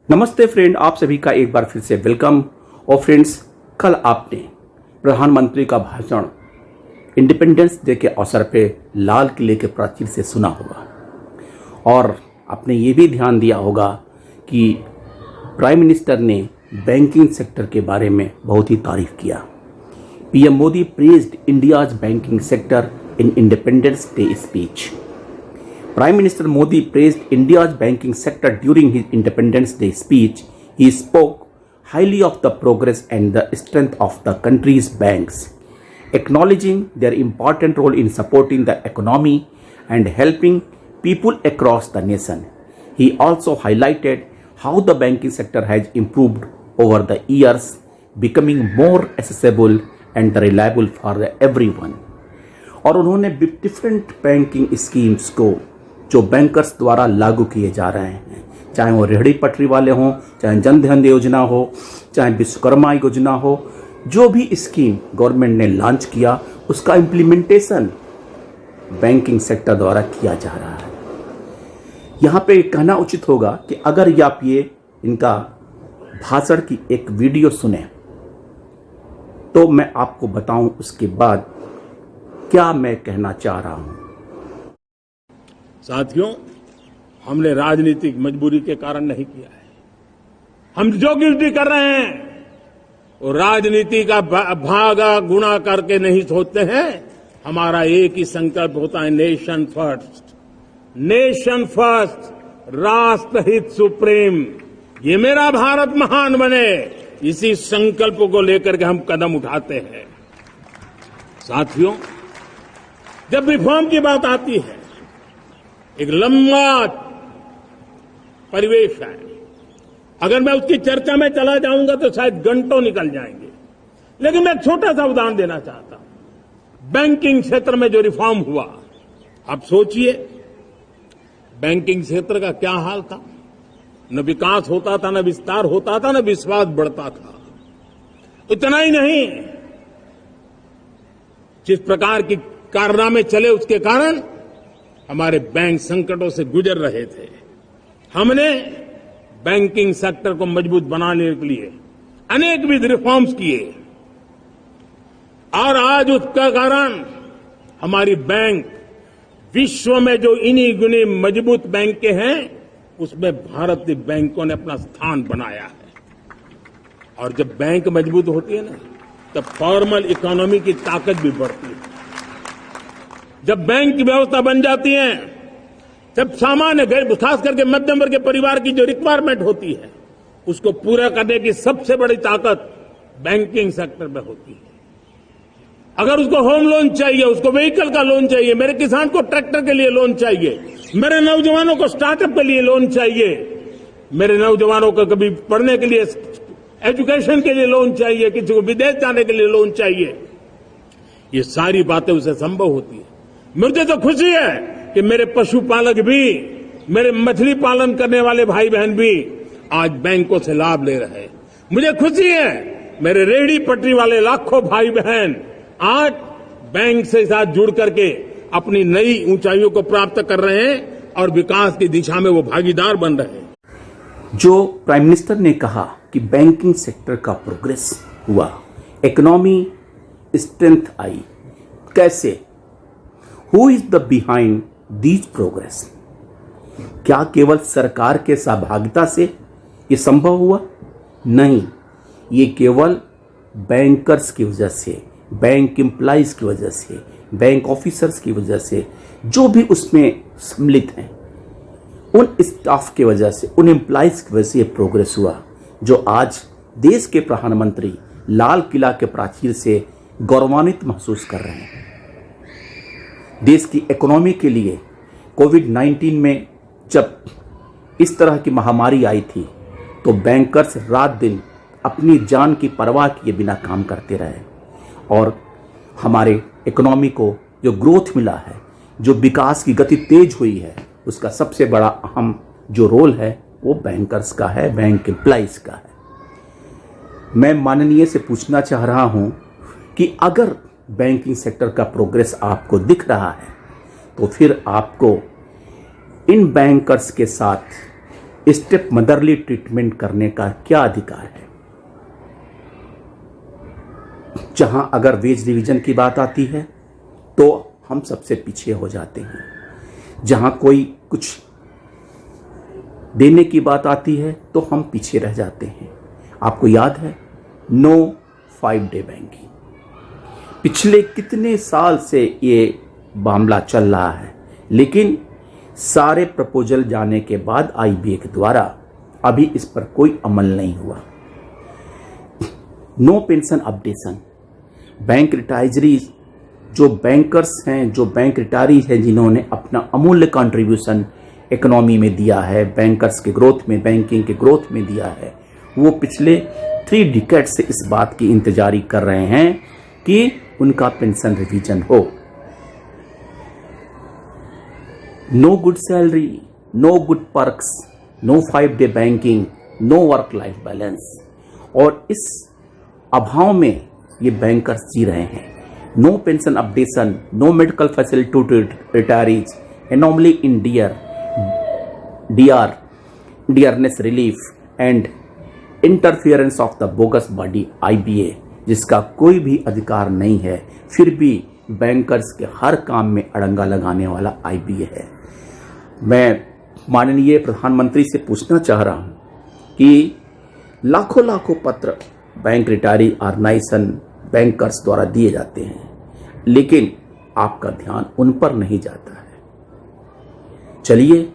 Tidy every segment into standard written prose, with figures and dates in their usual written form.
नमस्ते फ्रेंड, आप सभी का एक बार फिर से वेलकम। और फ्रेंड्स, कल आपने प्रधानमंत्री का भाषण इंडिपेंडेंस डे के अवसर पे लाल किले के प्राचीर से सुना होगा और आपने ये भी ध्यान दिया होगा कि प्राइम मिनिस्टर ने बैंकिंग सेक्टर के बारे में बहुत ही तारीफ किया। PM Modi praised India's banking sector in independence day speech. Prime Minister Modi praised India's banking sector during his Independence Day speech. He spoke highly of the progress and the strength of the country's banks, acknowledging their important role in supporting the economy and helping people across the nation. He also highlighted how the banking sector has improved over the years, becoming more accessible and reliable for everyone. और उन्होंने different banking schemes को जो bankers द्वारा लागू किए जा रहे हैं, चाहे वो रेहड़ी पटरी वाले हों, चाहे जन धन योजना हो, चाहे विश्वकर्मा योजना हो, जो भी स्कीम गवर्नमेंट ने लॉन्च किया उसका इम्प्लीमेंटेशन बैंकिंग सेक्टर द्वारा किया जा रहा है। यहाँ पे कहना उचित होगा कि अगर आप ये इनका भाषण की एक वीडियो सुने तो मैं आपको बताऊं उसके बाद क्या मैं कहना चाह रहा हूं। साथियों, हमने राजनीतिक मजबूरी के कारण नहीं किया है। हम जो गिनती कर रहे हैं वो राजनीति का भागा गुणा करके नहीं सोचते हैं। हमारा एक ही संकल्प होता है, नेशन फर्स्ट, नेशन फर्स्ट, राष्ट्रहित सुप्रीम। ये मेरा भारत महान बने, इसी संकल्प को लेकर के हम कदम उठाते हैं। साथियों, जब रिफॉर्म की बात आती है, एक लंबा परिवेश है। अगर मैं उसकी चर्चा में चला जाऊंगा तो शायद घंटों निकल जाएंगे, लेकिन मैं एक छोटा सा उदाहरण देना चाहता हूं। बैंकिंग क्षेत्र में जो रिफॉर्म हुआ, आप सोचिए बैंकिंग क्षेत्र का क्या हाल था। न विकास होता था, न विस्तार होता था, न विश्वास बढ़ता था। इतना ही नहीं, जिस प्रकार की कारनामे चले उसके कारण हमारे बैंक संकटों से गुजर रहे थे। हमने बैंकिंग सेक्टर को मजबूत बनाने के लिए अनेकविध रिफॉर्म्स किए और आज उसका कारण हमारी बैंक विश्व में जो इन्हीं गुनी मजबूत बैंक के हैं उसमें भारतीय बैंकों ने अपना स्थान बनाया है। और जब बैंक मजबूत होती है ना, तब फॉर्मल इकोनॉमी की ताकत भी बढ़ती है। जब बैंक की व्यवस्था बन जाती है, जब सामान्य खास करके मध्यम वर्ग के परिवार की जो रिक्वायरमेंट होती है उसको पूरा करने की सबसे बड़ी ताकत बैंकिंग सेक्टर में होती है। अगर उसको होम लोन चाहिए, उसको व्हीकल का लोन चाहिए, मेरे किसान को ट्रैक्टर के लिए लोन चाहिए, मेरे नौजवानों को स्टार्टअप के लिए लोन चाहिए, मेरे नौजवानों को कभी पढ़ने के लिए, एजुकेशन के लिए लोन चाहिए, किसी को विदेश जाने के लिए लोन चाहिए, ये सारी बातें उसे संभव होती है। मुझे तो खुशी है कि मेरे पशुपालक भी, मेरे मछली पालन करने वाले भाई बहन भी आज बैंकों से लाभ ले रहे हैं। मुझे खुशी है मेरे रेहड़ी पटरी वाले लाखों भाई बहन आज बैंक से साथ जुड़ करके अपनी नई ऊंचाइयों को प्राप्त कर रहे हैं और विकास की दिशा में वो भागीदार बन रहे हैं। जो प्राइम मिनिस्टर ने कहा कि बैंकिंग सेक्टर का प्रोग्रेस हुआ, इकोनॉमी स्ट्रेंथ आई, कैसे, who is the behind these progress? क्या केवल सरकार के सहभागिता से ये संभव हुआ? नहीं, ये केवल बैंकर्स की वजह से, बैंक एम्प्लॉइज की वजह से, बैंक ऑफिसर्स की वजह से, जो भी उसमें सम्मिलित हैं, उन स्टाफ की वजह से, उन एम्प्लॉइज की वजह से ये प्रोग्रेस हुआ, जो आज देश के प्रधानमंत्री लाल किला के प्राचीर से गौरवान्वित महसूस कर रहे हैं। देश की इकोनॉमी के लिए कोविड-19 में जब इस तरह की महामारी आई थी तो बैंकर्स रात दिन अपनी जान की परवाह किए बिना काम करते रहे और हमारे इकोनॉमी को जो ग्रोथ मिला है, जो विकास की गति तेज हुई है, उसका सबसे बड़ा अहम जो रोल है वो बैंकर्स का है, बैंक एम्प्लॉइज का है। मैं माननीय से पूछना चाह रहा हूं कि अगर बैंकिंग सेक्टर का प्रोग्रेस आपको दिख रहा है तो फिर आपको इन बैंकर्स के साथ स्टेप मदरली ट्रीटमेंट करने का क्या अधिकार है? जहां अगर वेज रिवीजन की बात आती है तो हम सबसे पीछे हो जाते हैं। जहां कोई कुछ देने की बात आती है तो हम पीछे रह जाते हैं। आपको याद है नो 5 डे बैंकिंग, पिछले कितने साल से ये मामला चल रहा है, लेकिन सारे प्रपोजल जाने के बाद आईबीए के द्वारा अभी इस पर कोई अमल नहीं हुआ। No pension updation, bank retirees जो बैंकर्स हैं, जो बैंक रिटायरीज हैं जिन्होंने अपना अमूल्य कंट्रीब्यूशन इकोनॉमी में दिया है, बैंकर्स के ग्रोथ में, बैंकिंग के ग्रोथ में दिया है, वो पिछले 3 डिकेड से इस बात की इंतजारी कर रहे हैं कि उनका पेंशन रिवीजन हो। No good salary, no good perks, no 5 day banking, no work life balance, और इस अभाव में ये बैंकर्स जी रहे हैं। No pension updation, no medical facility to retirees, anomaly in dearness relief and interference of the bogus body IBA, जिसका कोई भी अधिकार नहीं है, फिर भी बैंकर्स के हर काम में अड़ंगा लगाने वाला आईबीए है। मैं माननीय प्रधानमंत्री से पूछना चाह रहा हूं कि लाखों लाखों पत्र बैंक रिटायरी ऑर्गेनाइजेशन बैंकर्स द्वारा दिए जाते हैं, लेकिन आपका ध्यान उन पर नहीं जाता है। चलिए,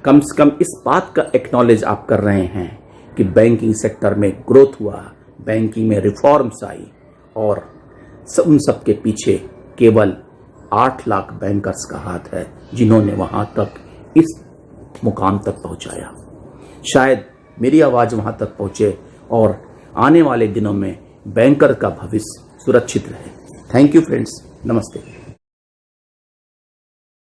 कम से कम इस बात का एक्नॉलेज आप कर रहे हैं कि बैंकिंग सेक्टर में ग्रोथ हुआ, बैंकिंग में रिफॉर्म्स आई, और उन सब के पीछे केवल 8 लाख बैंकर्स का हाथ है जिन्होंने वहां तक इस मुकाम तक पहुंचाया। शायद मेरी आवाज वहां तक पहुंचे और आने वाले दिनों में बैंकर का भविष्य सुरक्षित रहे। थैंक यू फ्रेंड्स, नमस्ते।